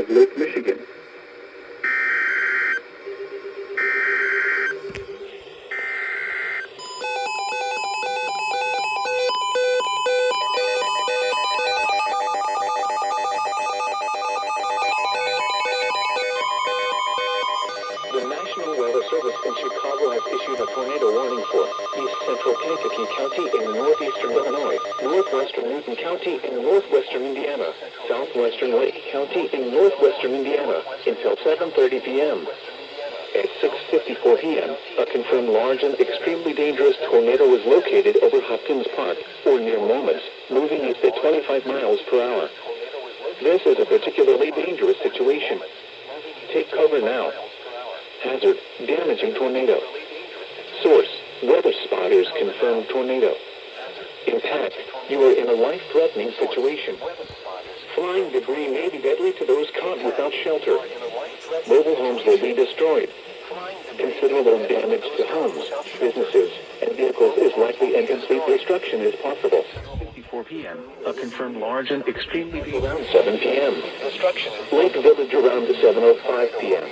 Lake Michigan. The National Weather Service in Chicago has issued a tornado warning for East Central Kankakee County in northeastern Illinois, northwestern Newton County in northwestern Indiana, southwestern Lake County in northwestern Indiana until 7:30 p.m. At 6:54 p.m., a confirmed large and extremely dangerous tornado was located over Hopkins Park, or near Momus, moving at 25 miles per hour. This is a particularly dangerous situation. Take cover now. Hazard, damaging tornado. Source, weather spotters confirm tornado. Impact, you are in a life-threatening situation. Flying debris may be deadly to those caught without shelter. Mobile homes will be destroyed. Considerable damage to homes, businesses, and vehicles is likely, and complete destruction is possible. 54 p.m. A confirmed large and extremely around 7 p.m. Destruction. Lake Village around 7:05 p.m.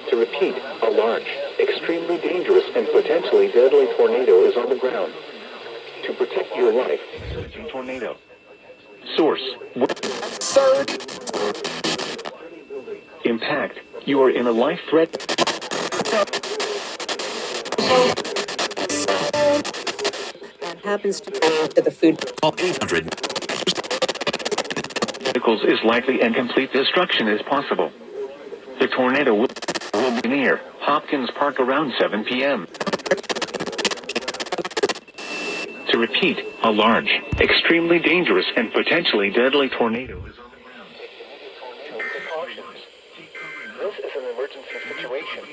To repeat, a large, extremely dangerous, and potentially deadly tornado is on the ground. To protect your life, tornado. Source. Impact, you are in a life threat. That happens to the food. 800. Vehicles is likely and complete destruction is possible. The tornado will be near Hopkins Park around 7 p.m. To repeat, a large, extremely dangerous, and potentially deadly tornado is on the ground. This is an emergency situation.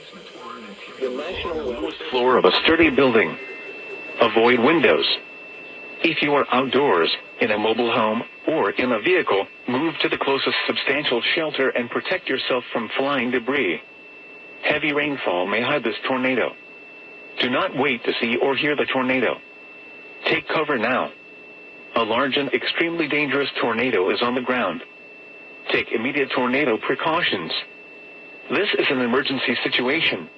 The national floor of a sturdy building. Avoid windows. If you are outdoors, in a mobile home, or in a vehicle, move to the closest substantial shelter and protect yourself from flying debris. Heavy rainfall may hide this tornado. Do not wait to see or hear the tornado. Take cover now. A large and extremely dangerous tornado is on the ground. Take immediate tornado precautions. This is an emergency situation.